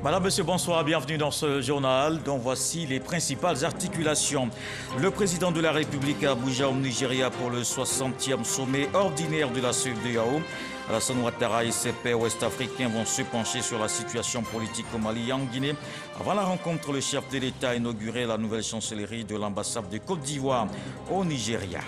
Madame, Monsieur, bonsoir, bienvenue dans ce journal dont voici les principales articulations. Le président de la République à Abuja au Nigeria pour le 60e sommet ordinaire de la CEDEAO. Alassane Ouattara et ses pairs ouest-africains vont se pencher sur la situation politique au Mali et en Guinée. Avant la rencontre, le chef de l'État a inauguré la nouvelle chancellerie de l'ambassade de Côte d'Ivoire au Nigeria.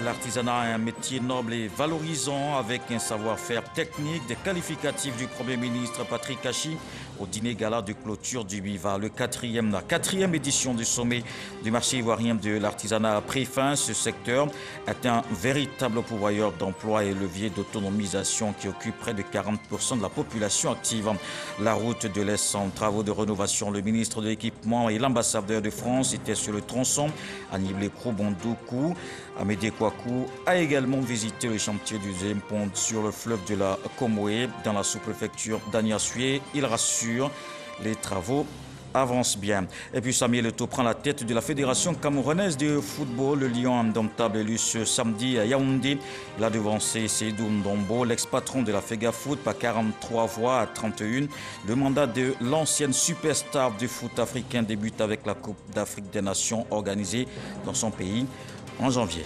L'artisanat est un métier noble et valorisant avec un savoir-faire technique, des qualificatifs du Premier ministre Patrick Achi au dîner gala de clôture du MIVA. La quatrième édition du sommet du marché ivoirien de l'artisanat a pris fin. Ce secteur est un véritable pourvoyeur d'emplois et levier d'autonomisation qui occupe près de 40% de la population active. La route de l'Est en travaux de rénovation. Le ministre de l'Équipement et l'ambassadeur de France étaient sur le tronçon. Agnès Krobondoukou, Amédée Kouakou a également visité le chantier du deuxième pont sur le fleuve de la Komoé dans la sous-préfecture d'Aniassué. Il rassure, les travaux avancent bien. Et puis Samuel Eto'o prend la tête de la Fédération camerounaise de football. Le Lion indomptable élu ce samedi à Yaoundé. Il a devancé Seydou Ndombo, l'ex-patron de la FEGAFoot, par 43 voix à 31. Le mandat de l'ancienne superstar du foot africain débute avec la Coupe d'Afrique des Nations organisée dans son pays en janvier.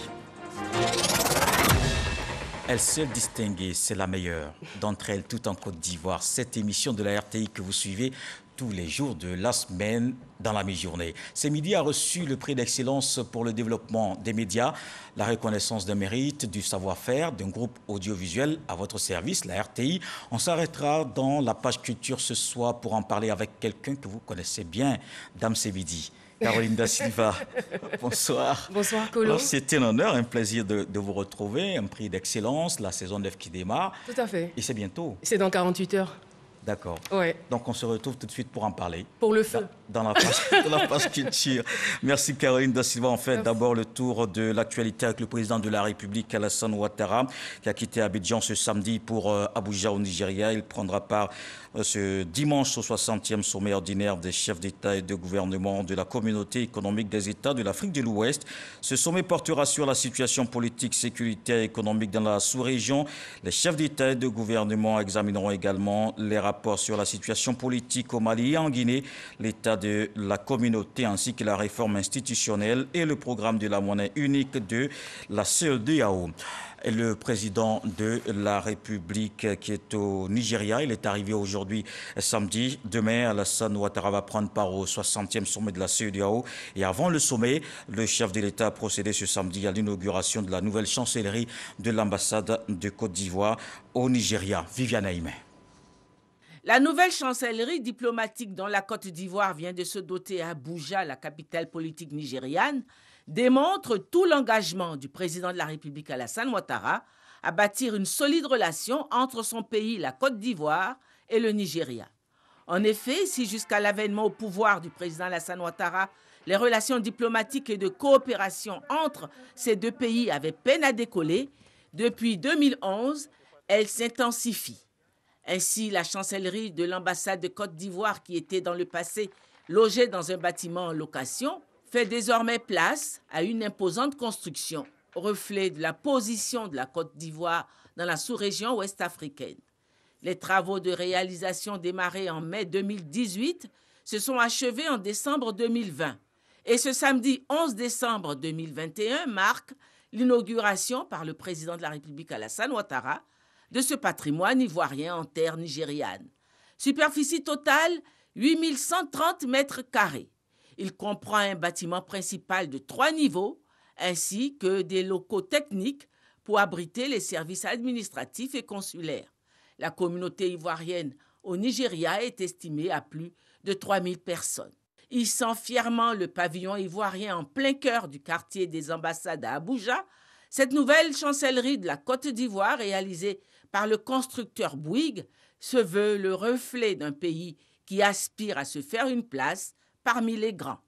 Elle seule distinguée, c'est la meilleure d'entre elles, tout en Côte d'Ivoire. Cette émission de la RTI que vous suivez tous les jours de la semaine dans la mi-journée. Ce midi a reçu le prix d'excellence pour le développement des médias, la reconnaissance d'un mérite, du savoir-faire d'un groupe audiovisuel à votre service, la RTI. On s'arrêtera dans la page culture ce soir pour en parler avec quelqu'un que vous connaissez bien, Dame Sebidi. Caroline Da Silva, bonsoir. Bonsoir, Colo. C'est un honneur, un plaisir de vous retrouver. Un prix d'excellence, la saison 9 qui démarre. Tout à fait. Et c'est bientôt. C'est dans 48 heures. D'accord. Ouais. Donc on se retrouve tout de suite pour en parler. Pour le feu. Dans la page culture. Merci Caroline Da Silva. On fait d'abord le tour de l'actualité avec le président de la République, Alassane Ouattara, qui a quitté Abidjan ce samedi pour Abuja au Nigeria. Il prendra part ce dimanche au 60e sommet ordinaire des chefs d'État et de gouvernement de la communauté économique des États de l'Afrique de l'Ouest. Ce sommet portera sur la situation politique, sécuritaire et économique dans la sous-région. Les chefs d'État et de gouvernement examineront également les rapports sur la situation politique au Mali et en Guinée, l'état de la communauté ainsi que la réforme institutionnelle et le programme de la monnaie unique de la CEDEAO. Et le président de la République qui est au Nigeria, il est arrivé aujourd'hui samedi. Demain, Alassane Ouattara va prendre part au 60e sommet de la CEDEAO. Et avant le sommet, le chef de l'État a procédé ce samedi à l'inauguration de la nouvelle chancellerie de l'ambassade de Côte d'Ivoire au Nigeria. Viviane Aïmé. La nouvelle chancellerie diplomatique dont la Côte d'Ivoire vient de se doter à Abuja, la capitale politique nigériane, démontre tout l'engagement du président de la République Alassane Ouattara à bâtir une solide relation entre son pays, la Côte d'Ivoire, et le Nigeria. En effet, si jusqu'à l'avènement au pouvoir du président Alassane Ouattara, les relations diplomatiques et de coopération entre ces deux pays avaient peine à décoller, depuis 2011, elles s'intensifient. Ainsi, la chancellerie de l'ambassade de Côte d'Ivoire, qui était dans le passé logée dans un bâtiment en location, fait désormais place à une imposante construction, reflet de la position de la Côte d'Ivoire dans la sous-région ouest-africaine. Les travaux de réalisation démarrés en mai 2018 se sont achevés en décembre 2020. Et ce samedi 11 décembre 2021 marque l'inauguration par le président de la République Alassane Ouattara de ce patrimoine ivoirien en terre nigériane. Superficie totale, 8130 mètres carrés. Il comprend un bâtiment principal de 3 niveaux, ainsi que des locaux techniques pour abriter les services administratifs et consulaires. La communauté ivoirienne au Nigeria est estimée à plus de 3000 personnes. Hissant fièrement le pavillon ivoirien en plein cœur du quartier des ambassades à Abuja, cette nouvelle chancellerie de la Côte d'Ivoire, réalisée par le constructeur Bouygues, se veut le reflet d'un pays qui aspire à se faire une place parmi les grands.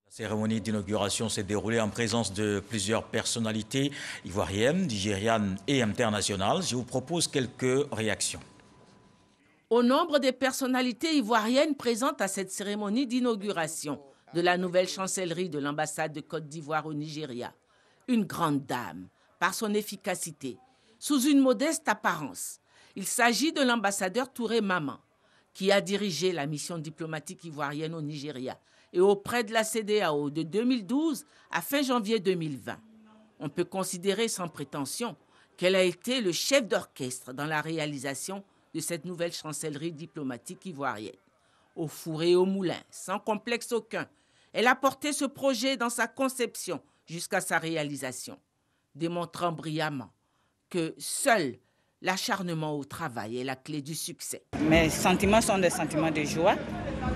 La cérémonie d'inauguration s'est déroulée en présence de plusieurs personnalités ivoiriennes, nigérianes et internationales. Je vous propose quelques réactions. Au nombre des personnalités ivoiriennes présentes à cette cérémonie d'inauguration de la nouvelle chancellerie de l'ambassade de Côte d'Ivoire au Nigeria, une grande dame, par son efficacité, sous une modeste apparence, Il s'agit de l'ambassadeur Touré Maman, qui a dirigé la mission diplomatique ivoirienne au Nigeria et auprès de la CEDEAO de 2012 à fin janvier 2020. On peut considérer sans prétention qu'elle a été le chef d'orchestre dans la réalisation de cette nouvelle chancellerie diplomatique ivoirienne. Au four et au moulin, sans complexe aucun, elle a porté ce projet dans sa conception jusqu'à sa réalisation, démontrant brillamment que seul l'acharnement au travail est la clé du succès. Mes sentiments sont des sentiments de joie,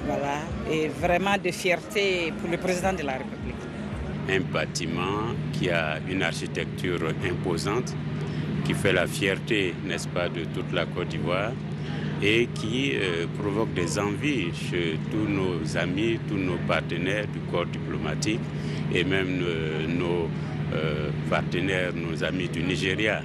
voilà, et vraiment de fierté pour le président de la République. Un bâtiment qui a une architecture imposante, qui fait la fierté, n'est-ce pas, de toute la Côte d'Ivoire et qui provoque des envies chez tous nos amis, tous nos partenaires du corps diplomatique et même nos partenaires, nos amis du Nigeria.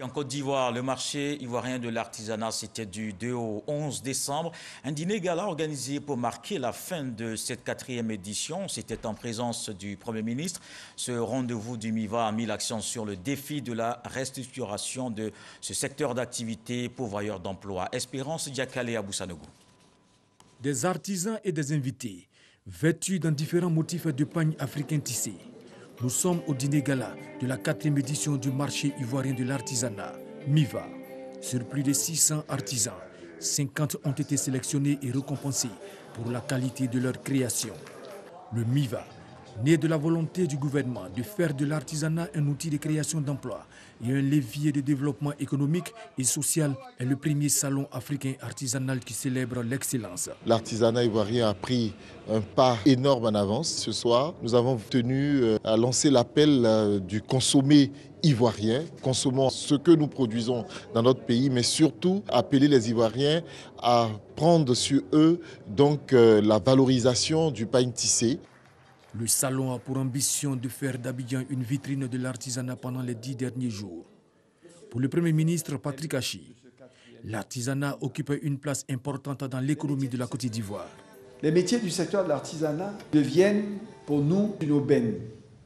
En Côte d'Ivoire, le marché ivoirien de l'artisanat, c'était du 2 au 11 décembre. Un dîner gala organisé pour marquer la fin de cette 4e édition. C'était en présence du Premier ministre. Ce rendez-vous du MIVA a mis l'accent sur le défi de la restructuration de ce secteur d'activité pourvoyeur d'emploi. Espérance Diakale à Boussanougou. Des artisans et des invités, vêtus dans différents motifs de pagnes africains tissés. Nous sommes au dîner gala de la 4e édition du marché ivoirien de l'artisanat, MIVA. Sur plus de 600 artisans, 50 ont été sélectionnés et récompensés pour la qualité de leur création. Le MIVA, né de la volonté du gouvernement de faire de l'artisanat un outil de création d'emplois et un levier de développement économique et social, est le premier salon africain artisanal qui célèbre l'excellence. L'artisanat ivoirien a pris un pas énorme en avance. Ce soir, nous avons tenu à lancer l'appel du consommé ivoirien. Consommons ce que nous produisons dans notre pays, mais surtout appeler les Ivoiriens à prendre sur eux donc la valorisation du pain tissé. Le salon a pour ambition de faire d'Abidjan une vitrine de l'artisanat pendant les 10 derniers jours. Pour le Premier ministre Patrick Achi, l'artisanat occupe une place importante dans l'économie de la Côte d'Ivoire. Les métiers du secteur de l'artisanat deviennent pour nous une aubaine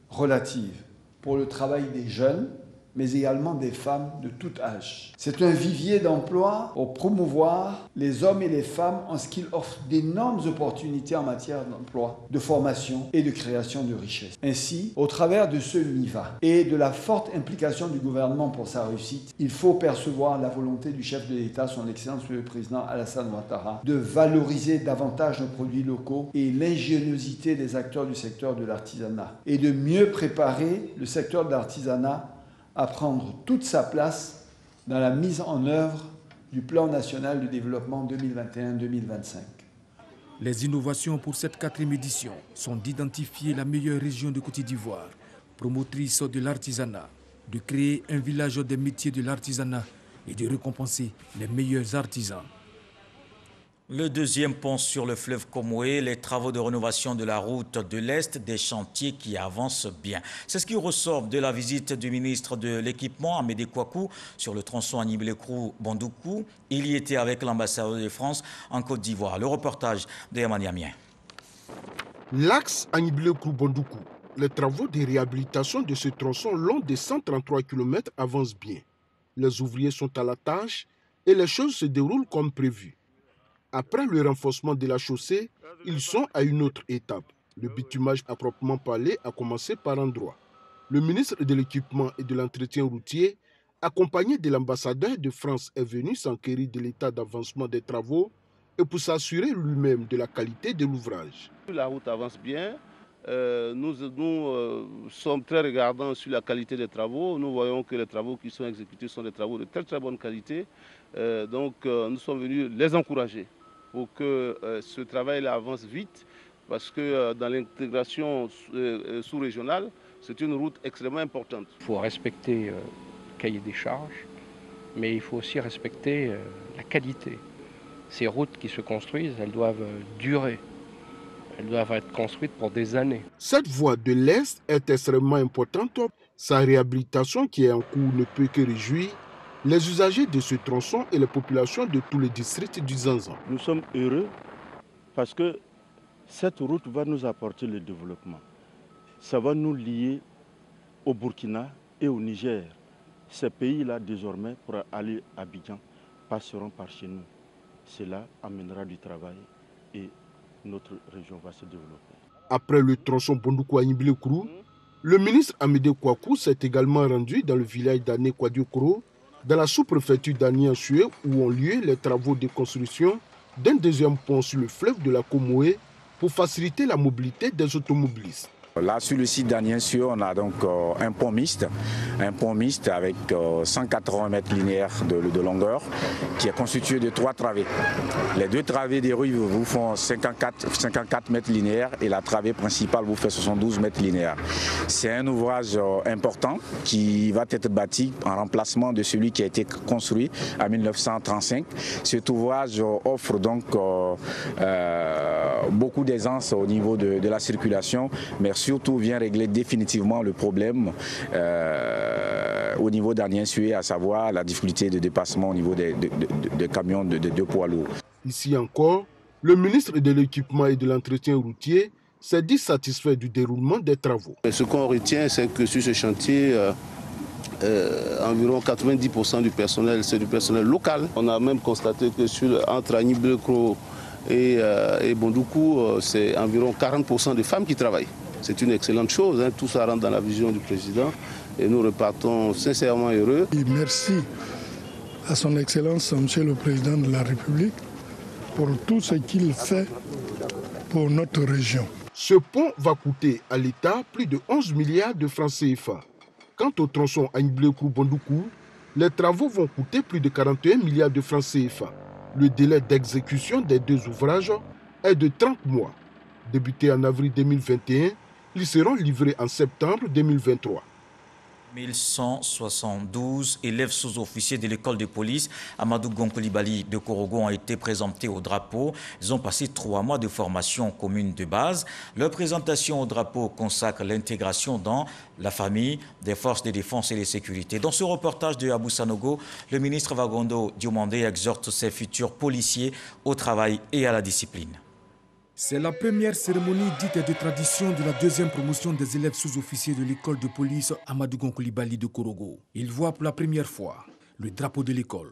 relative pour le travail des jeunes, mais également des femmes de tout âge. C'est un vivier d'emploi pour promouvoir les hommes et les femmes en ce qu'il offre d'énormes opportunités en matière d'emploi, de formation et de création de richesses. Ainsi, au travers de ce MIVA et de la forte implication du gouvernement pour sa réussite, il faut percevoir la volonté du chef de l'État, son Excellence le Président Alassane Ouattara, de valoriser davantage nos produits locaux et l'ingéniosité des acteurs du secteur de l'artisanat et de mieux préparer le secteur de l'artisanat à prendre toute sa place dans la mise en œuvre du plan national de développement 2021-2025. Les innovations pour cette 4e édition sont d'identifier la meilleure région de Côte d'Ivoire, promotrice de l'artisanat, de créer un village des métiers de l'artisanat et de récompenser les meilleurs artisans. Le deuxième pont sur le fleuve Comoé, les travaux de rénovation de la route de l'Est, des chantiers qui avancent bien. C'est ce qui ressort de la visite du ministre de l'Équipement, Amédée Kouakou, sur le tronçon Aniblé-Krou-Bandoukou. Il y était avec l'ambassadeur de France en Côte d'Ivoire. Le reportage de Yaman Yamien. L'axe Aniblé-Krou-Bandoukou, les travaux de réhabilitation de ce tronçon long de 133 km avancent bien. Les ouvriers sont à la tâche et les choses se déroulent comme prévu. Après le renforcement de la chaussée, ils sont à une autre étape. Le bitumage à proprement parler a commencé par endroits. Le ministre de l'Équipement et de l'Entretien routier, accompagné de l'ambassadeur de France, est venu s'enquérir de l'état d'avancement des travaux et pour s'assurer lui-même de la qualité de l'ouvrage. La route avance bien. Nous sommes très regardants sur la qualité des travaux. Nous voyons que les travaux qui sont exécutés sont des travaux de très bonne qualité. Donc nous sommes venus les encourager pour que ce travail avance vite, parce que dans l'intégration sous-régionale, c'est une route extrêmement importante. Il faut respecter le cahier des charges, mais il faut aussi respecter la qualité. Ces routes qui se construisent, elles doivent durer. Elles doivent être construites pour des années. Cette voie de l'Est est extrêmement importante. Sa réhabilitation qui est en cours ne peut que réjouir les usagers de ce tronçon et les populations de tous les districts du Zanzan. Nous sommes heureux parce que cette route va nous apporter le développement. Ça va nous lier au Burkina et au Niger. Ces pays-là, désormais, pour aller à Abidjan, passeront par chez nous. Cela amènera du travail et notre région va se développer. Après le tronçon Bondoukou à Imble-Kourou, le ministre Amédée Kouakou s'est également rendu dans le village d'Ané-Kwadiokoro, dans la sous-préfecture d'Aniansué, où ont lieu les travaux de construction d'un deuxième pont sur le fleuve de la Komoé pour faciliter la mobilité des automobilistes. Là, sur le site d'Aniansué, on a donc un pont mixte avec 180 mètres linéaires de longueur qui est constitué de 3 travées. Les 2 travées des rues vous font 54 mètres linéaires et la travée principale vous fait 72 mètres linéaires. C'est un ouvrage important qui va être bâti en remplacement de celui qui a été construit en 1935. Cet ouvrage offre donc beaucoup d'aisance au niveau de la circulation, mais surtout vient régler définitivement le problème au niveau d'Aniansué, à savoir la difficulté de dépassement au niveau des camions de poids lourds. Ici encore, le ministre de l'Équipement et de l'Entretien routier s'est dit satisfait du déroulement des travaux. Ce qu'on retient, c'est que sur ce chantier, environ 90% du personnel, c'est du personnel local. On a même constaté que entre Agniblekro et Bondoukou, c'est environ 40% de femmes qui travaillent. C'est une excellente chose, hein. Tout ça rentre dans la vision du président et nous repartons sincèrement heureux. Et merci à son Excellence, Monsieur le Président de la République, pour tout ce qu'il fait pour notre région. Ce pont va coûter à l'État plus de 11 milliards de francs CFA. Quant au tronçon Agniblekro-Bondoukou, les travaux vont coûter plus de 41 milliards de francs CFA. Le délai d'exécution des 2 ouvrages est de 30 mois. Débutés en avril 2021, ils seront livrés en septembre 2023. 1172 élèves sous-officiers de l'école de police Amadou Gonkolibali de Korogo ont été présentés au drapeau. Ils ont passé 3 mois de formation commune de base. Leur présentation au drapeau consacre l'intégration dans la famille des forces de défense et de sécurité. Dans ce reportage de Abou Sanogo, le ministre Vagondo Diomandé exhorte ses futurs policiers au travail et à la discipline. C'est la première cérémonie dite de tradition de la 2e promotion des élèves sous-officiers de l'école de police Amadou Gonkolibali de Korogo. Ils voient pour la première fois le drapeau de l'école.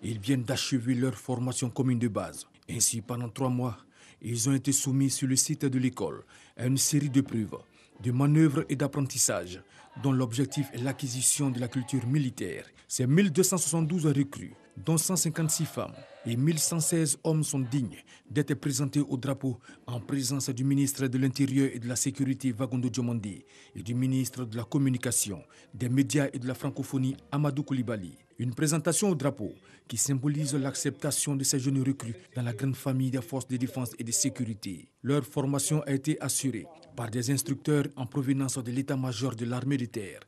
Ils viennent d'achever leur formation commune de base. Ainsi, pendant 3 mois, ils ont été soumis sur le site de l'école à une série de preuves, de manœuvres et d'apprentissages, dont l'objectif est l'acquisition de la culture militaire. Ces 1272 recrues, dont 156 femmes et 1116 hommes sont dignes d'être présentés au drapeau en présence du ministre de l'Intérieur et de la Sécurité Vagondo Diomandé et du ministre de la Communication, des Médias et de la Francophonie Amadou Koulibaly. Une présentation au drapeau qui symbolise l'acceptation de ces jeunes recrues dans la grande famille des forces de défense et de sécurité. Leur formation a été assurée par des instructeurs en provenance de l'état-major de l'armée de terre.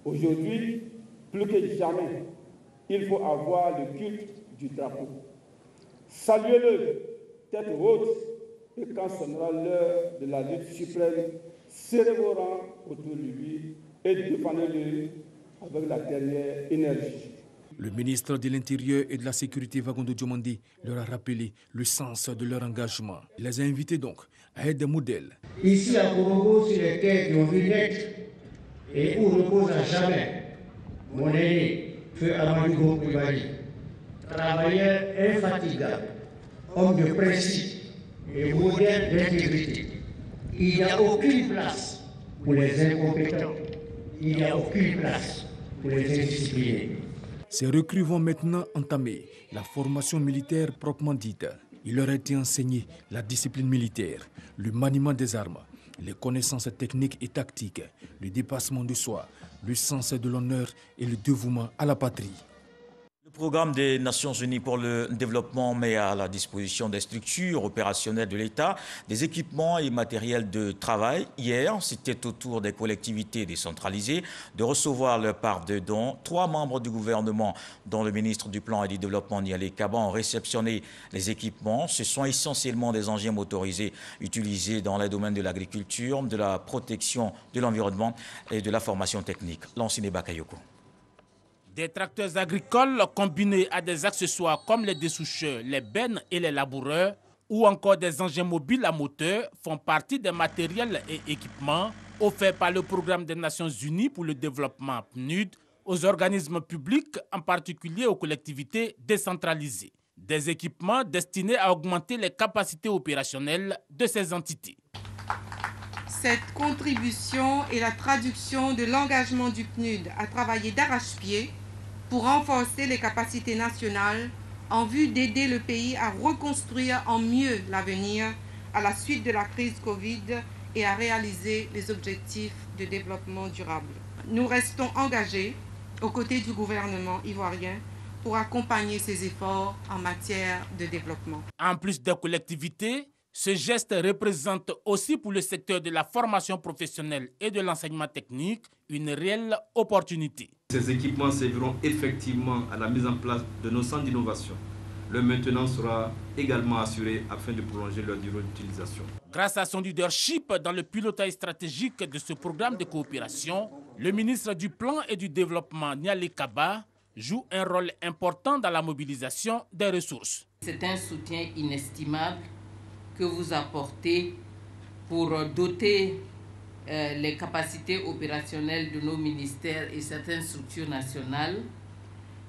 Aujourd'hui, plus que jamais, il faut avoir le culte du drapeau. Saluez-le, tête haute, et quand sonnera l'heure de la lutte suprême, serrez vos rangs autour de lui et défendez-le avec la dernière énergie. Le ministre de l'Intérieur et de la Sécurité Vagondo Diomandé leur a rappelé le sens de leur engagement. Il les a invités donc à être des modèles. Ici à Korogo, sur les terres qui ont vu naître et où repose à jamais mon aîné, Feu Amadou Gonkolibali, travailleur infatigable, homme de principe et modèle d'intégrité. Il n'y a aucune place pour les incompétents. Il n'y a aucune place pour les indisciplinés. Ces recrues vont maintenant entamer la formation militaire proprement dite. Il leur a été enseigné la discipline militaire, le maniement des armes, les connaissances techniques et tactiques, le dépassement de soi, le sens de l'honneur et le dévouement à la patrie. Le programme des Nations Unies pour le développement met à la disposition des structures opérationnelles de l'État des équipements et matériels de travail. Hier, c'était au tour des collectivités décentralisées de recevoir leur part de dons. 3 membres du gouvernement, dont le ministre du Plan et du Développement Nialé Kaba, ont réceptionné les équipements. Ce sont essentiellement des engins motorisés utilisés dans les domaines de l'agriculture, de la protection de l'environnement et de la formation technique. Lansine Bakayoko. Des tracteurs agricoles combinés à des accessoires comme les dessoucheurs, les bennes et les laboureurs ou encore des engins mobiles à moteur font partie des matériels et équipements offerts par le programme des Nations Unies pour le développement PNUD aux organismes publics, en particulier aux collectivités décentralisées. Des équipements destinés à augmenter les capacités opérationnelles de ces entités. Cette contribution est la traduction de l'engagement du PNUD à travailler d'arrache-pied pour renforcer les capacités nationales en vue d'aider le pays à reconstruire en mieux l'avenir à la suite de la crise Covid et à réaliser les objectifs de développement durable. Nous restons engagés aux côtés du gouvernement ivoirien pour accompagner ces efforts en matière de développement. En plus des collectivités, ce geste représente aussi pour le secteur de la formation professionnelle et de l'enseignement technique une réelle opportunité. Ces équipements serviront effectivement à la mise en place de nos centres d'innovation. Leur maintenance sera également assurée afin de prolonger leur durée d'utilisation. Grâce à son leadership dans le pilotage stratégique de ce programme de coopération, le ministre du Plan et du Développement, Nialé Kaba, joue un rôle important dans la mobilisation des ressources. C'est un soutien inestimable que vous apportez pour doter les capacités opérationnelles de nos ministères et certaines structures nationales,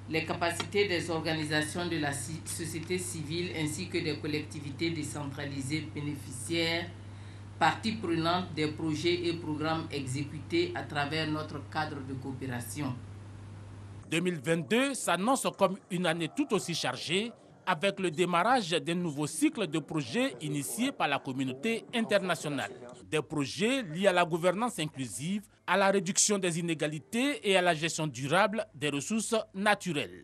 les capacités des organisations de la société civile ainsi que des collectivités décentralisées bénéficiaires, parties prenantes des projets et programmes exécutés à travers notre cadre de coopération. 2022 s'annonce comme une année tout aussi chargée, avec le démarrage d'un nouveau cycle de projets initiés par la communauté internationale. Des projets liés à la gouvernance inclusive, à la réduction des inégalités et à la gestion durable des ressources naturelles.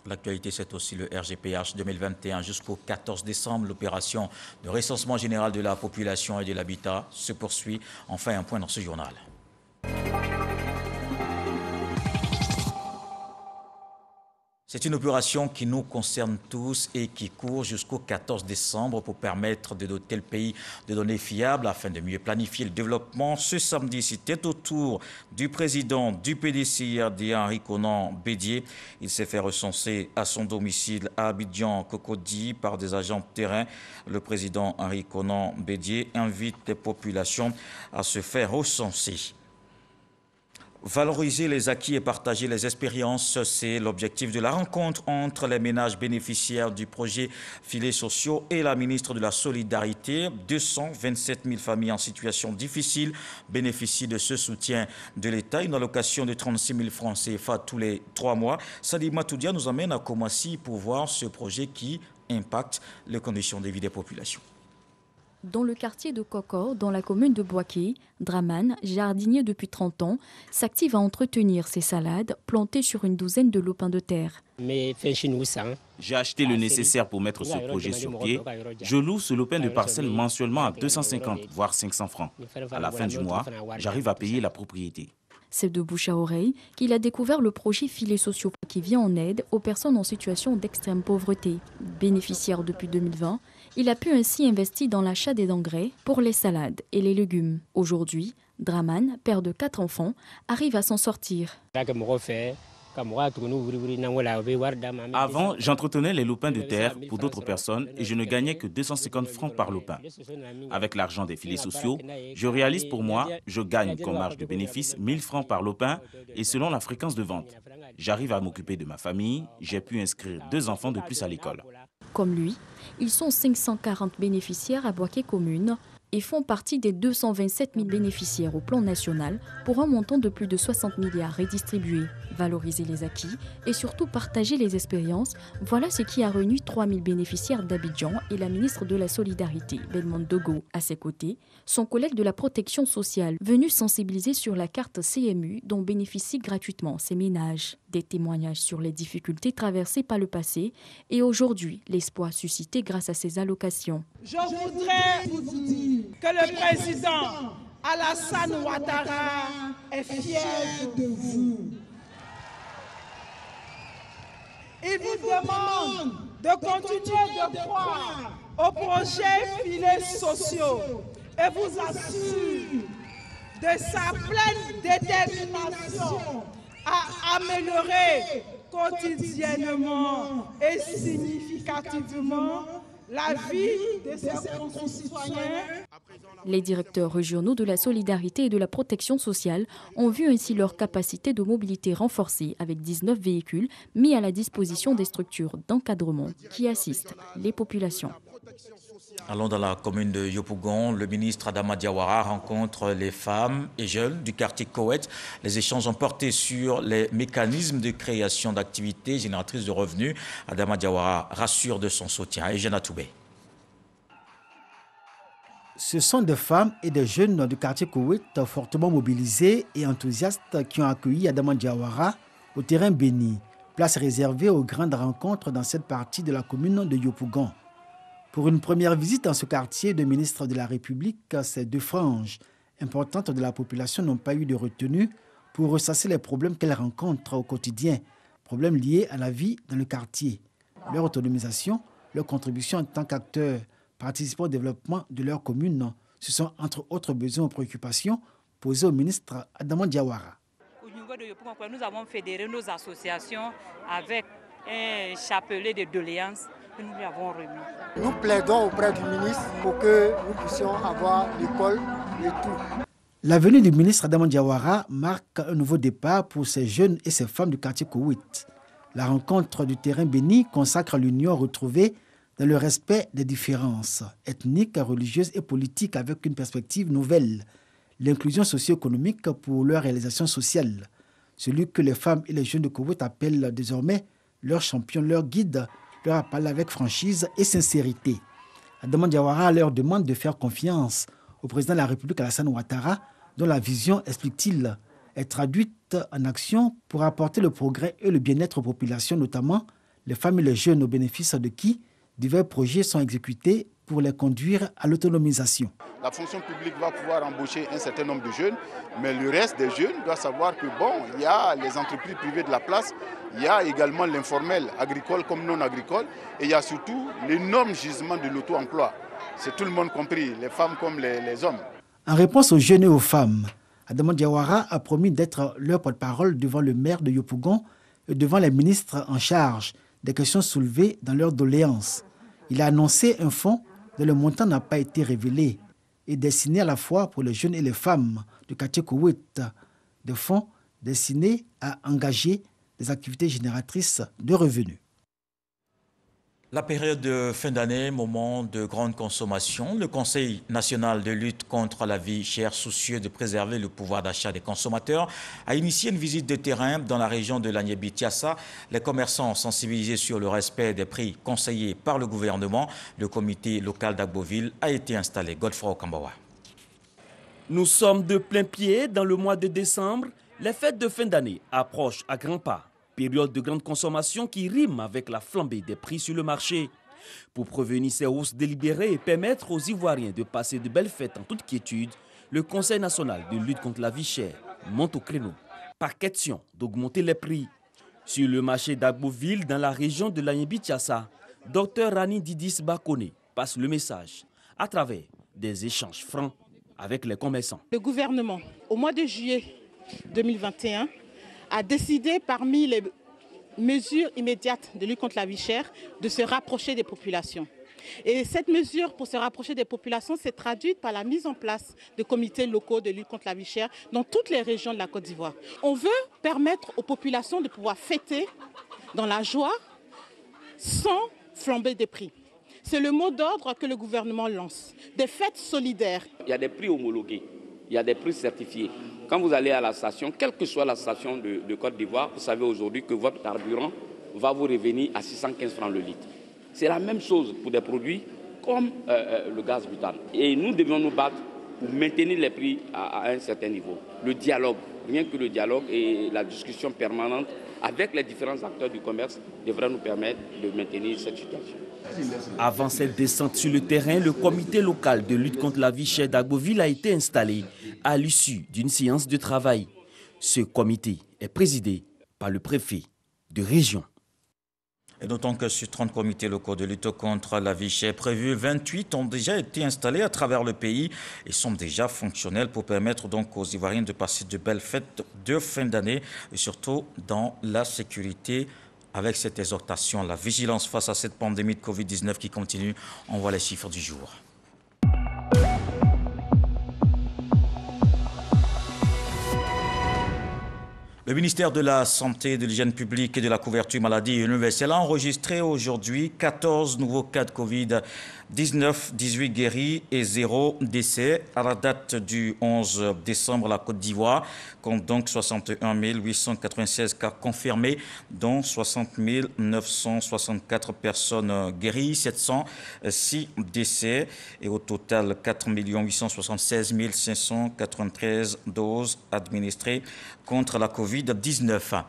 L'actualité, c'est aussi le RGPH 2021 jusqu'au 14 décembre. L'opération de recensement général de la population et de l'habitat se poursuit. Enfin, un point dans ce journal. C'est une opération qui nous concerne tous et qui court jusqu'au 14 décembre pour permettre de doter le pays de données fiables afin de mieux planifier le développement. Ce samedi, c'était au tour du président du PDCIRD, Henri Konan Bédié. Il s'est fait recenser à son domicile à Abidjan, Cocody, par des agents de terrain. Le président Henri Konan Bédié invite les populations à se faire recenser. Valoriser les acquis et partager les expériences, c'est l'objectif de la rencontre entre les ménages bénéficiaires du projet Filets sociaux et la ministre de la Solidarité. 227 000 familles en situation difficile bénéficient de ce soutien de l'État. Une allocation de 36 000 francs CFA tous les 3 mois. Sadi Matoudia nous amène à Koumassi pour voir ce projet qui impacte les conditions de vie des populations. Dans le quartier de Kokor, dans la commune de Boaké, Draman, jardinier depuis 30 ans, s'active à entretenir ses salades plantées sur une douzaine de lopins de terre. J'ai acheté le nécessaire pour mettre ce projet sur pied. Je loue ce lopin de parcelle mensuellement à 250 voire 500 francs. À la fin du mois, j'arrive à payer la propriété. C'est de bouche à oreille qu'il a découvert le projet Filets sociaux qui vient en aide aux personnes en situation d'extrême pauvreté. Bénéficiaire depuis 2020, il a pu ainsi investir dans l'achat des engrais pour les salades et les légumes. Aujourd'hui, Draman, père de 4 enfants, arrive à s'en sortir. Avant, j'entretenais les lopins de terre pour d'autres personnes et je ne gagnais que 250 francs par lopin. Avec l'argent des filets sociaux, je réalise pour moi, je gagne comme marge de bénéfice 1000 francs par lopin et selon la fréquence de vente. J'arrive à m'occuper de ma famille, j'ai pu inscrire 2 enfants de plus à l'école. Comme lui, ils sont 540 bénéficiaires à Boaké Commune et font partie des 227 000 bénéficiaires au plan national pour un montant de plus de 60 milliards redistribués. Valoriser les acquis et surtout partager les expériences, voilà ce qui a réuni 3 000 bénéficiaires d'Abidjan et la ministre de la Solidarité, Belmond Dogo. À ses côtés, son collègue de la protection sociale, venu sensibiliser sur la carte CMU dont bénéficient gratuitement ces ménages. Des témoignages sur les difficultés traversées par le passé et aujourd'hui l'espoir suscité grâce à ces allocations. Je voudrais vous dire que le président Alassane Ouattara est fier de vous. Il vous demande de continuer de croire au projet Filets sociaux et vous assure de sa pleine détermination à améliorer quotidiennement et significativement la vie de ses concitoyens. Les directeurs régionaux de la solidarité et de la protection sociale ont vu ainsi leur capacité de mobilité renforcée avec 19 véhicules mis à la disposition des structures d'encadrement qui assistent les populations. Allons dans la commune de Yopougon. Le ministre Adama Diawara rencontre les femmes et jeunes du quartier Koweït. Les échanges ont porté sur les mécanismes de création d'activités génératrices de revenus. Adama Diawara rassure de son soutien. Eugène Toubé. Ce sont des femmes et des jeunes du quartier Koweït fortement mobilisés et enthousiastes qui ont accueilli Adama Diawara au terrain béni, place réservée aux grandes rencontres dans cette partie de la commune de Yopougon. Pour une première visite dans ce quartier de ministre de la République, ces deux franges importantes de la population n'ont pas eu de retenue pour ressasser les problèmes qu'elles rencontrent au quotidien, problèmes liés à la vie dans le quartier. Leur autonomisation, leur contribution en tant qu'acteurs participant au développement de leur commune, ce sont entre autres besoins et préoccupations posés au ministre Adama Diawara. Au niveau de Yopougon, nous avons fédéré nos associations avec un chapelet de doléances que nous lui avons remis. Nous plaidons auprès du ministre pour que nous puissions avoir l'école et tout. La venue du ministre Adama Diawara marque un nouveau départ pour ces jeunes et ces femmes du quartier Koweït. La rencontre du terrain béni consacre l'union retrouvée dans le respect des différences ethniques, religieuses et politiques avec une perspective nouvelle, l'inclusion socio-économique pour leur réalisation sociale. Celui que les femmes et les jeunes de Koweït appellent désormais leur champion, leur guide, leur a parlé avec franchise et sincérité. Adama Diawara leur demande de faire confiance au président de la République Alassane Ouattara, dont la vision, explique-t-il, est traduite en action pour apporter le progrès et le bien-être aux populations, notamment les femmes et les jeunes, au bénéfice de qui divers projets sont exécutés pour les conduire à l'autonomisation. La fonction publique va pouvoir embaucher un certain nombre de jeunes, mais le reste des jeunes doit savoir que il y a les entreprises privées de la place, il y a également l'informel agricole comme non agricole, et il y a surtout l'énorme gisement de l'auto-emploi. C'est tout le monde compris, les femmes comme les hommes. En réponse aux jeunes et aux femmes, Adama Diawara a promis d'être leur porte-parole devant le maire de Yopougon et devant les ministres en charge des questions soulevées dans leurs doléances. Il a annoncé un fonds dont le montant n'a pas été révélé et destiné à la fois pour les jeunes et les femmes du quartier Koweït, des fonds destinés à engager des activités génératrices de revenus. La période de fin d'année, moment de grande consommation, le Conseil national de lutte contre la vie chère, soucieux de préserver le pouvoir d'achat des consommateurs, a initié une visite de terrain dans la région de Lagnébi-Tiassa. Les commerçants sensibilisés sur le respect des prix conseillés par le gouvernement. Le comité local d'Agboville a été installé. Godefroy Okambawa. Nous sommes de plein pied dans le mois de décembre. Les fêtes de fin d'année approchent à grands pas. Période de grande consommation qui rime avec la flambée des prix sur le marché. Pour prévenir ces hausses délibérées et permettre aux Ivoiriens de passer de belles fêtes en toute quiétude, le Conseil national de lutte contre la vie chère monte au créneau. Par question d'augmenter les prix. Sur le marché d'Agboville, dans la région de Lagnébi-Tiassa, Dr Rani Didis Bakone passe le message à travers des échanges francs avec les commerçants. Le gouvernement, au mois de juillet 2021, a décidé, parmi les mesures immédiates de lutte contre la vie chère, de se rapprocher des populations. Et cette mesure pour se rapprocher des populations s'est traduite par la mise en place de comités locaux de lutte contre la vie chère dans toutes les régions de la Côte d'Ivoire. On veut permettre aux populations de pouvoir fêter dans la joie sans flamber des prix. C'est le mot d'ordre que le gouvernement lance. Des fêtes solidaires. Il y a des prix homologués, il y a des prix certifiés. Quand vous allez à la station, quelle que soit la station de Côte d'Ivoire, vous savez aujourd'hui que votre carburant va vous revenir à 615 francs le litre. C'est la même chose pour des produits comme le gaz butane. Et nous devions nous battre pour maintenir les prix à un certain niveau. Le dialogue, rien que le dialogue et la discussion permanente avec les différents acteurs du commerce devrait nous permettre de maintenir cette situation. Avant cette descente sur le terrain, le comité local de lutte contre la vie chère d'Agboville a été installé à l'issue d'une séance de travail. Ce comité est présidé par le préfet de région. Et notons que sur 30 comités locaux de lutte contre la vie chère prévus, 28 ont déjà été installés à travers le pays et sont déjà fonctionnels pour permettre donc aux Ivoiriens de passer de belles fêtes de fin d'année et surtout dans la sécurité Avec cette exhortation, la vigilance face à cette pandémie de Covid-19 qui continue, on voit les chiffres du jour. Le ministère de la Santé, de l'Hygiène publique et de la couverture maladie universelle a enregistré aujourd'hui 14 nouveaux cas de Covid-19, 18 guéris et 0 décès. À la date du 11 décembre, la Côte d'Ivoire compte donc 61 896 cas confirmés, dont 60 964 personnes guéries, 706 décès et au total 4 876 593 doses administrées contre la Covid-19.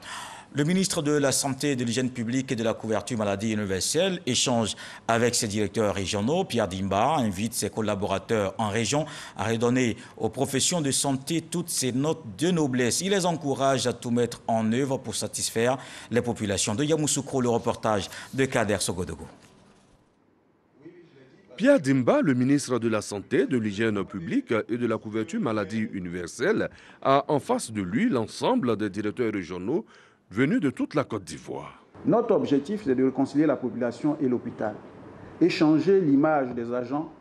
Le ministre de la Santé, de l'Hygiène publique et de la couverture maladie universelle échange avec ses directeurs régionaux. Pierre Dimba invite ses collaborateurs en région à redonner aux professions de santé toutes ces notes de noblesse. Il les encourage à tout mettre en œuvre pour satisfaire les populations. De Yamoussoukro, le reportage de Kader Sogodogo. Pierre Dimba, le ministre de la Santé, de l'Hygiène publique et de la couverture maladie universelle, a en face de lui l'ensemble des directeurs régionaux venus de toute la Côte d'Ivoire. Notre objectif, c'est de réconcilier la population et l'hôpital, échanger l'image des agents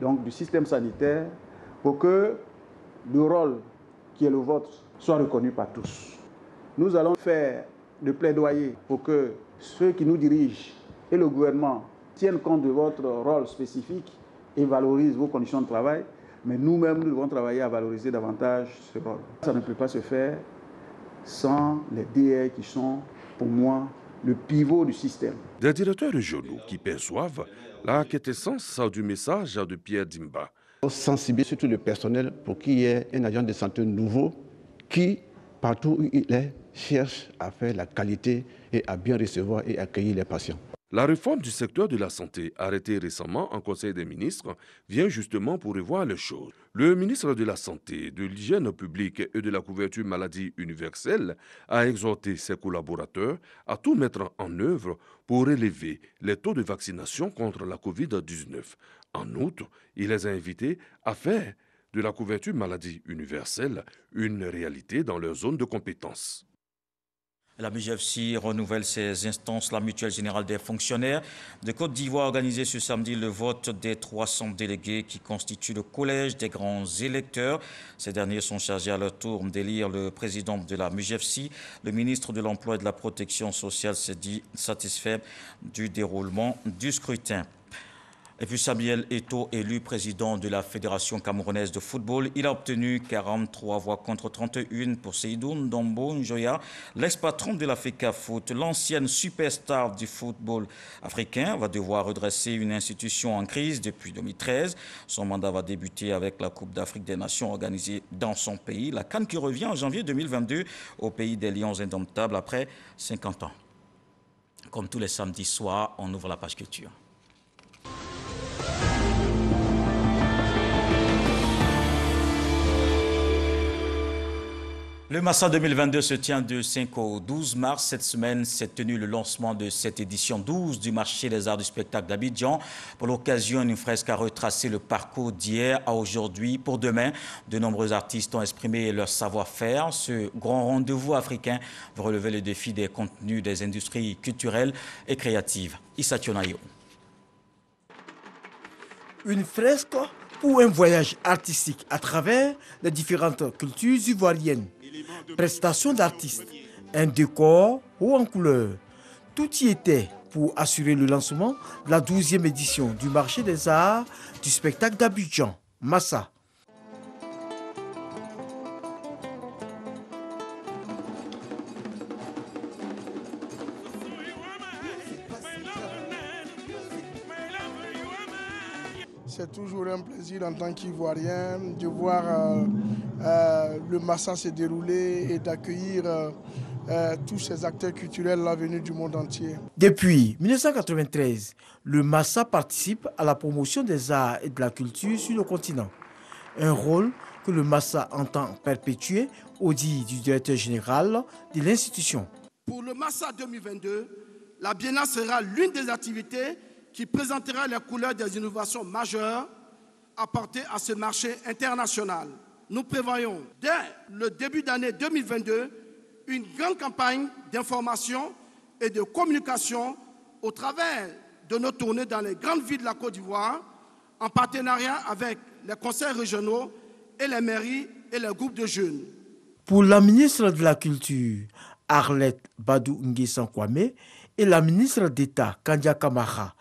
donc, du système sanitaire pour que le rôle qui est le vôtre soit reconnu par tous. Nous allons faire le plaidoyer pour que ceux qui nous dirigent et le gouvernement tiennent compte de votre rôle spécifique et valorisent vos conditions de travail, mais nous-mêmes, nous devons travailler à valoriser davantage ce rôle. Ça ne peut pas se faire sans les DR qui sont, pour moi, le pivot du système. Des directeurs régionaux qui perçoivent la quintessence du message de Pierre Dimba. Sensibiliser surtout le personnel pour qu'il y ait un agent de santé nouveau qui, partout où il est, cherche à faire la qualité et à bien recevoir et accueillir les patients. La réforme du secteur de la santé, arrêtée récemment en Conseil des ministres, vient justement pour revoir les choses. Le ministre de la Santé, de l'Hygiène publique et de la couverture maladie universelle a exhorté ses collaborateurs à tout mettre en œuvre pour élever les taux de vaccination contre la Covid-19. En outre, il les a invités à faire de la couverture maladie universelle une réalité dans leur zone de compétence. La MUJEFSI renouvelle ses instances. La Mutuelle Générale des Fonctionnaires de Côte d'Ivoire a organisé ce samedi le vote des 300 délégués qui constituent le collège des grands électeurs. Ces derniers sont chargés à leur tour d'élire le président de la MUJEFSI. Le ministre de l'Emploi et de la Protection sociale s'est dit satisfait du déroulement du scrutin. Et puis Samuel Eto'o, élu président de la Fédération camerounaise de football, il a obtenu 43 voix contre 31 pour Seydou Ndombo Njoya, l'ex-patron de la FECAFOOT. L'ancienne superstar du football africain va devoir redresser une institution en crise depuis 2013. Son mandat va débuter avec la Coupe d'Afrique des Nations organisée dans son pays. La CAN qui revient en janvier 2022 au pays des Lions indomptables après 50 ans. Comme tous les samedis soirs, on ouvre la page culture. Le Massa 2022 se tient de 5 au 12 mars. Cette semaine s'est tenu le lancement de cette édition 12 du marché des arts du spectacle d'Abidjan. Pour l'occasion, une fresque a retracé le parcours d'hier à aujourd'hui. Pour demain, de nombreux artistes ont exprimé leur savoir-faire. Ce grand rendez-vous africain va relever le défi des contenus des industries culturelles et créatives. Issa Tionayo. Une fresque ou un voyage artistique à travers les différentes cultures ivoiriennes. Prestations d'artistes, un décor haut en couleur. Tout y était pour assurer le lancement de la 12e édition du marché des arts du spectacle d'Abidjan, Massa. C'est toujours un plaisir en tant qu'Ivoirien de voir le Massa se dérouler et d'accueillir tous ces acteurs culturels venus du monde entier. Depuis 1993, le Massa participe à la promotion des arts et de la culture sur le continent. Un rôle que le Massa entend perpétuer au dit du directeur général de l'institution. Pour le Massa 2022, la Biennale sera l'une des activités qui présentera les couleurs des innovations majeures apportées à ce marché international. Nous prévoyons, dès le début d'année 2022, une grande campagne d'information et de communication au travers de nos tournées dans les grandes villes de la Côte d'Ivoire, en partenariat avec les conseils régionaux et les mairies et les groupes de jeunes. Pour la ministre de la Culture, Arlette Badou Nguessan Kwame, et la ministre d'État, Kandia Kamara,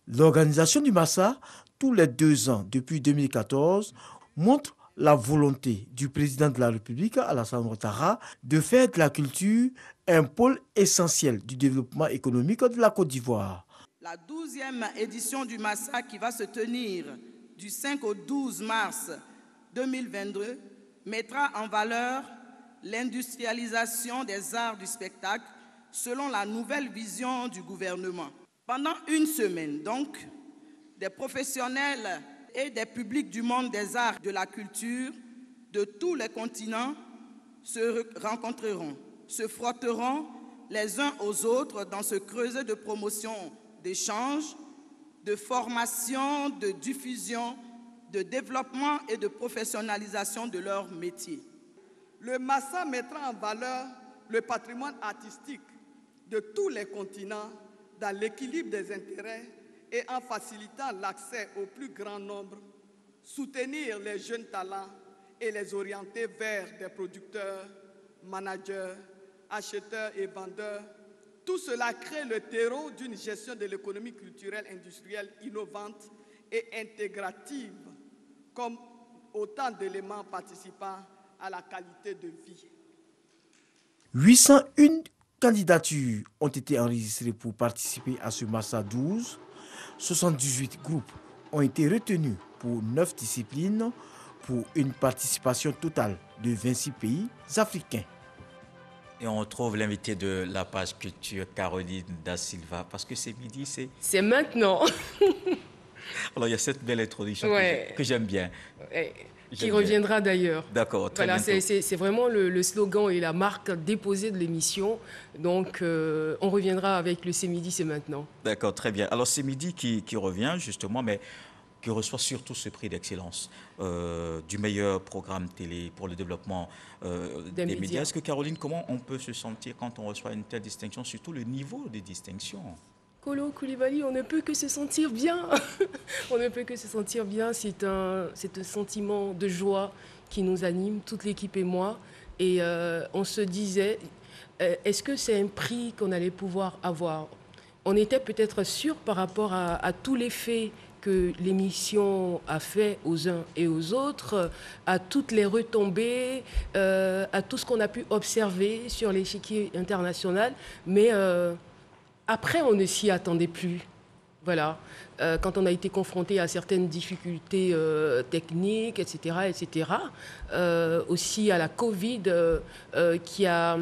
l'organisation du Massa, tous les 2 ans depuis 2014, montre la volonté du président de la République, Alassane Ouattara, de faire de la culture un pôle essentiel du développement économique de la Côte d'Ivoire. La 12e édition du Massa, qui va se tenir du 5 au 12 mars 2022, mettra en valeur l'industrialisation des arts du spectacle selon la nouvelle vision du gouvernement. Pendant une semaine, donc, des professionnels et des publics du monde des arts, de la culture, de tous les continents se rencontreront, se frotteront les uns aux autres dans ce creuset de promotion, d'échange, de formation, de diffusion, de développement et de professionnalisation de leur métier. Le Massa mettra en valeur le patrimoine artistique de tous les continents dans l'équilibre des intérêts et en facilitant l'accès au plus grand nombre, soutenir les jeunes talents et les orienter vers des producteurs, managers, acheteurs et vendeurs. Tout cela crée le terreau d'une gestion de l'économie culturelle industrielle innovante et intégrative, comme autant d'éléments participant à la qualité de vie. 801 candidatures ont été enregistrées pour participer à ce Massa 12. 78 groupes ont été retenus pour 9 disciplines pour une participation totale de 26 pays africains. Et on retrouve l'invité de la page culture, Caroline Da Silva, parce que c'est midi, c'est maintenant. Alors il y a cette belle introduction que j'aime bien. Qui reviendra d'ailleurs. D'accord, très bien. C'est vraiment le slogan et la marque déposée de l'émission. Donc, on reviendra avec le C'est midi, c'est maintenant. D'accord, très bien. Alors, c'est midi qui revient, justement, mais qui reçoit surtout ce prix d'excellence du meilleur programme télé pour le développement des médias. Est-ce que, Caroline, comment on peut se sentir quand on reçoit une telle distinction, surtout le niveau des distinctions ? Kolo Koulibaly, on ne peut que se sentir bien. On ne peut que se sentir bien. C'est un sentiment de joie qui nous anime, toute l'équipe et moi. Et on se disait, est-ce que c'est un prix qu'on allait pouvoir avoir ? On était peut-être sûr par rapport à tous les faits que l'émission a fait aux uns et aux autres, à toutes les retombées, à tout ce qu'on a pu observer sur l'échiquier international. Mais après, on ne s'y attendait plus. Voilà. Quand on a été confronté à certaines difficultés techniques, etc., aussi à la Covid qui a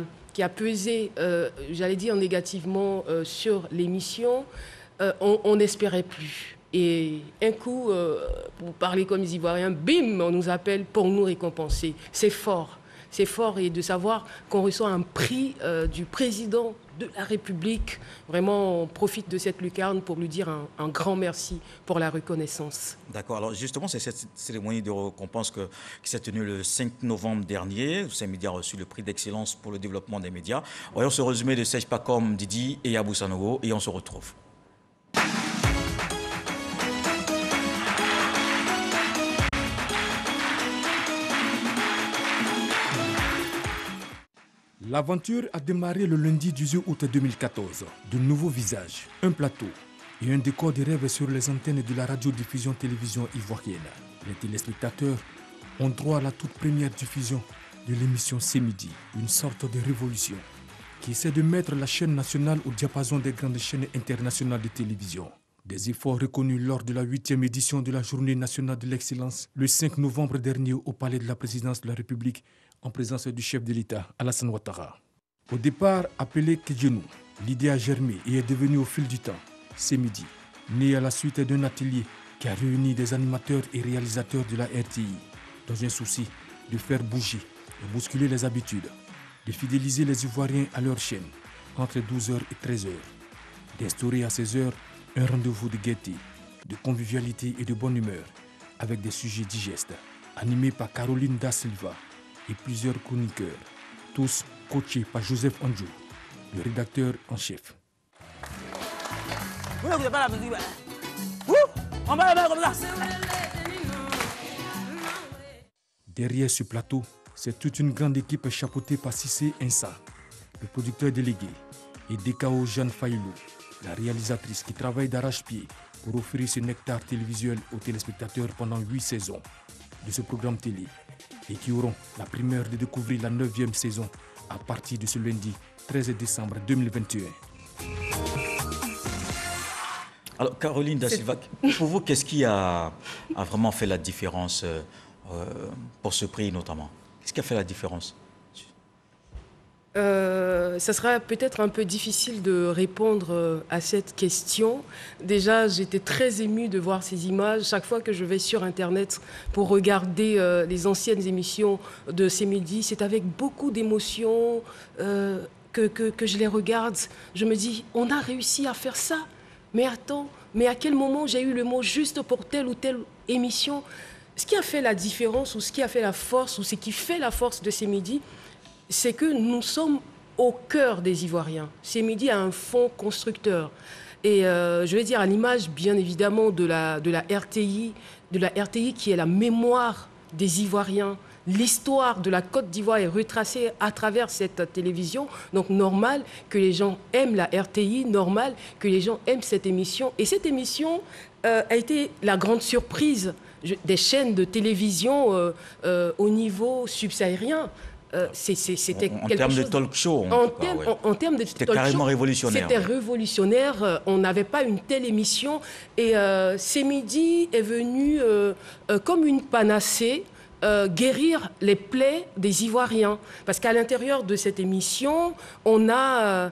pesé, j'allais dire négativement, sur l'émission, on n'espérait plus. Et un coup, pour parler comme les Ivoiriens, bim, on nous appelle pour nous récompenser. C'est fort. C'est fort, et de savoir qu'on reçoit un prix du président de la République. Vraiment, on profite de cette lucarne pour lui dire un grand merci pour la reconnaissance. D'accord. Alors justement, c'est cette cérémonie de récompense qui s'est tenue le 5 novembre dernier. Saint-Média a reçu le prix d'excellence pour le développement des médias. Voyons ce résumé de Serge Pacom, Didi et Abou Sanogo, et on se retrouve. L'aventure a démarré le lundi 18 août 2014. De nouveaux visages, un plateau et un décor de rêve sur les antennes de la radiodiffusion-télévision ivoirienne. Les téléspectateurs ont droit à la toute première diffusion de l'émission C'est midi, une sorte de révolution qui essaie de mettre la chaîne nationale au diapason des grandes chaînes internationales de télévision. Des efforts reconnus lors de la 8e édition de la Journée nationale de l'excellence, le 5 novembre dernier au Palais de la Présidence de la République, en présence du chef de l'État, Alassane Ouattara. Au départ appelé Kedjenou, l'idée a germé et est devenue au fil du temps C'est midi, né à la suite d'un atelier qui a réuni des animateurs et réalisateurs de la RTI, dans un souci de faire bouger et bousculer les habitudes, de fidéliser les Ivoiriens à leur chaîne entre 12h et 13h, d'instaurer à 16h un rendez-vous de gaieté, de convivialité et de bonne humeur, avec des sujets digestes, animés par Caroline Da Silva et plusieurs chroniqueurs, tous coachés par Joseph Andjou. le rédacteur en chef. Derrière ce plateau, c'est toute une grande équipe chapeautée par Cissé Insa, le producteur délégué, et Dekao Jeanne Failou, la réalisatrice qui travaille d'arrache-pied pour offrir ce nectar télévisuel aux téléspectateurs pendant 8 saisons de ce programme télé et qui auront la primeur de découvrir la 9e saison à partir de ce lundi 13 décembre 2021. Alors, Caroline Da Silva, pour vous, qu'est-ce qui a vraiment fait la différence pour ce prix notamment? Qu'est-ce qui a fait la différence? Ça sera peut-être un peu difficile de répondre à cette question. Déjà, j'étais très émue de voir ces images. Chaque fois que je vais sur Internet pour regarder les anciennes émissions de ces midis, c'est avec beaucoup d'émotion que je les regarde. Je me dis, on a réussi à faire ça. Mais attends, mais à quel moment j'ai eu le mot juste pour telle ou telle émission? Ce qui a fait la différence ou ce qui a fait la force ou ce qui fait la force de ces midis, c'est que nous sommes au cœur des Ivoiriens. Ces midis a un fond constructeur. Et je vais dire à l'image, bien évidemment, de la RTI qui est la mémoire des Ivoiriens. L'histoire de la Côte d'Ivoire est retracée à travers cette télévision. Donc, normal que les gens aiment la RTI, normal que les gens aiment cette émission. Et cette émission a été la grande surprise des chaînes de télévision au niveau subsahérien. C'était en termes de talk show. En termes de c'était carrément révolutionnaire. C'était révolutionnaire. On n'avait pas une telle émission. Et ces midis est venu comme une panacée guérir les plaies des Ivoiriens. Parce qu'à l'intérieur de cette émission, on a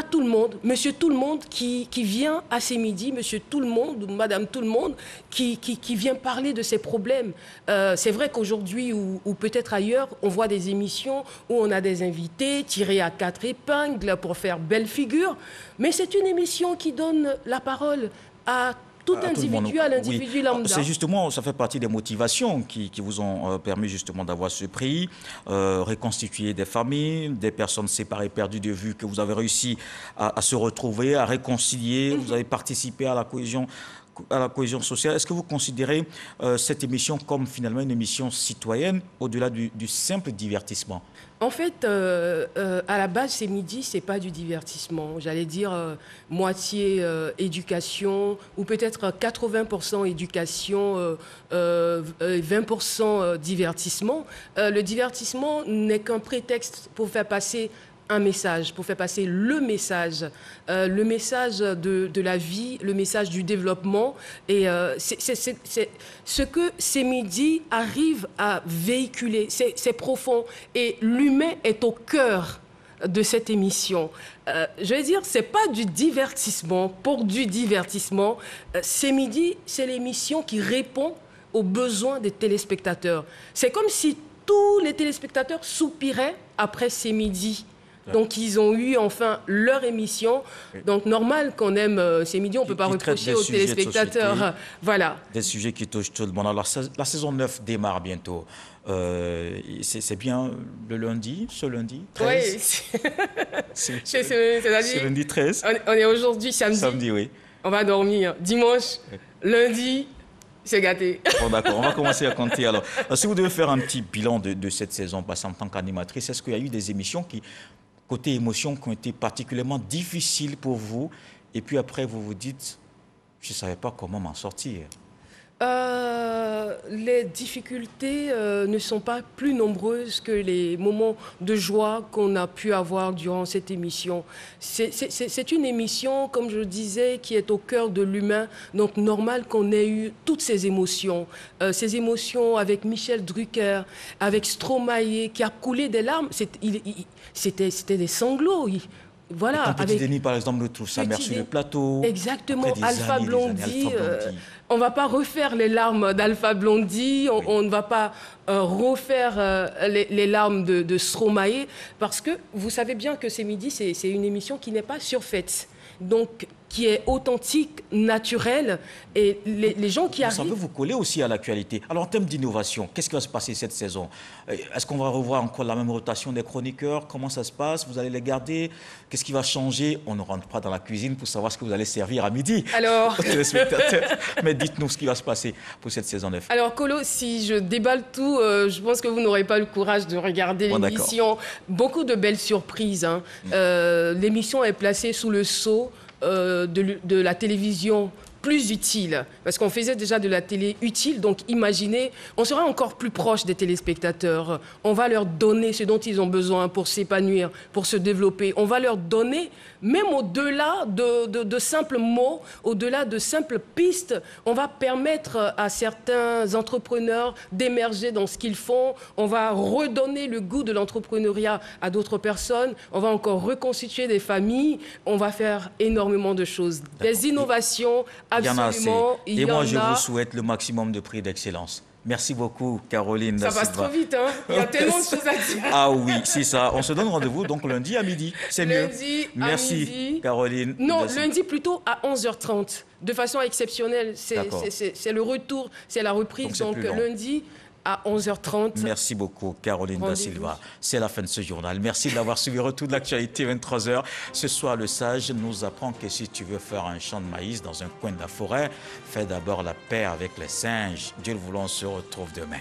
tout le monde, monsieur tout le monde qui vient à ces midis, monsieur tout le monde, madame tout le monde, qui vient parler de ses problèmes. C'est vrai qu'aujourd'hui, ou peut-être ailleurs, on voit des émissions où on a des invités tirés à 4 épingles pour faire belle figure. Mais c'est une émission qui donne la parole à tout individu, à l'individu lambda. C'est justement, ça fait partie des motivations qui vous ont permis justement d'avoir ce prix, reconstituer des familles, des personnes séparées, perdues de vue, que vous avez réussi à se retrouver, à réconcilier, vous avez participé à la cohésion sociale. Est-ce que vous considérez cette émission comme finalement une émission citoyenne au-delà du simple divertissement? En fait, à la base, ces midis, c'est pas du divertissement. J'allais dire moitié éducation, ou peut-être 80% éducation, 20% divertissement. Le divertissement n'est qu'un prétexte pour faire passer un message, pour faire passer le message de la vie, le message du développement. Et c'est ce que ces midis arrivent à véhiculer. C'est profond. Et l'humain est au cœur de cette émission. Je vais dire, c'est pas du divertissement pour du divertissement. Ces midis, c'est l'émission qui répond aux besoins des téléspectateurs. C'est comme si tous les téléspectateurs soupiraient après ces midis. Donc, ils ont eu enfin leur émission. Donc, normal qu'on aime ces midis, on ne peut pas reprocher aux téléspectateurs. Voilà. Des sujets qui touchent tout le monde. Alors, la saison 9 démarre bientôt. C'est bien le lundi, ce lundi 13. Oui. C'est lundi 13. On est aujourd'hui samedi. Samedi, oui. On va dormir dimanche, lundi. C'est gâté. Bon, d'accord, on va commencer à compter. Alors, si vous devez faire un petit bilan de cette saison passée en tant qu'animatrice, est-ce qu'il y a eu des émissions qui, côté émotion, qui ont été particulièrement difficiles pour vous, et puis après vous vous dites, je ne savais pas comment m'en sortir? Les difficultés ne sont pas plus nombreuses que les moments de joie qu'on a pu avoir durant cette émission. C'est une émission, comme je le disais, qui est au cœur de l'humain, donc normal qu'on ait eu toutes ces émotions. Ces émotions avec Michel Drucker, avec Stromae, qui a coulé des larmes, c'était des sanglots. Voilà, Petit avec Denis, par exemple, retrouve sa mère sur le plateau. Exactement, Alpha Blondy. On ne va pas refaire les larmes d'Alpha Blondy, on ne va pas refaire les larmes de Stromae, parce que vous savez bien que ces midis, c'est une émission qui n'est pas surfaite. Donc, qui est authentique, naturel, et les gens qui arrivent... Ça veut vous coller aussi à l'actualité. Alors en termes d'innovation, qu'est-ce qui va se passer cette saison? Est-ce qu'on va revoir encore la même rotation des chroniqueurs? Comment ça se passe? Vous allez les garder? Qu'est-ce qui va changer? On ne rentre pas dans la cuisine pour savoir ce que vous allez servir à midi. Alors... aux téléspectateurs. Mais dites-nous ce qui va se passer pour cette saison 9. Alors Kolo, si je déballe tout, je pense que vous n'aurez pas le courage de regarder l'émission. Beaucoup de belles surprises. Hein. L'émission est placée sous le sceau de la télévision plus utile, parce qu'on faisait déjà de la télé utile, donc imaginez, on sera encore plus proche des téléspectateurs, on va leur donner ce dont ils ont besoin pour s'épanouir, pour se développer, on va leur donner, même au-delà de simples mots, au-delà de simples pistes, on va permettre à certains entrepreneurs d'émerger dans ce qu'ils font, on va redonner le goût de l'entrepreneuriat à d'autres personnes, on va encore reconstituer des familles, on va faire énormément de choses, des innovations. Il y en a assez. Et moi, je vous souhaite le maximum de prix d'excellence. Merci beaucoup, Caroline. Ça passe trop vite, hein. Il y a tellement de choses à dire. Ah oui, c'est ça. On se donne rendez-vous donc lundi à midi. C'est mieux. Merci, à midi. Caroline. Non, lundi plutôt à 11h30. De façon exceptionnelle. C'est le retour, c'est la reprise. Donc lundi à 11h30. Merci beaucoup, Caroline Da Silva. C'est la fin de ce journal. Merci de l'avoir suivi. Retour de l'actualité, 23h. Ce soir, le sage nous apprend que si tu veux faire un champ de maïs dans un coin de la forêt, fais d'abord la paix avec les singes. Dieu le voulant, on se retrouve demain.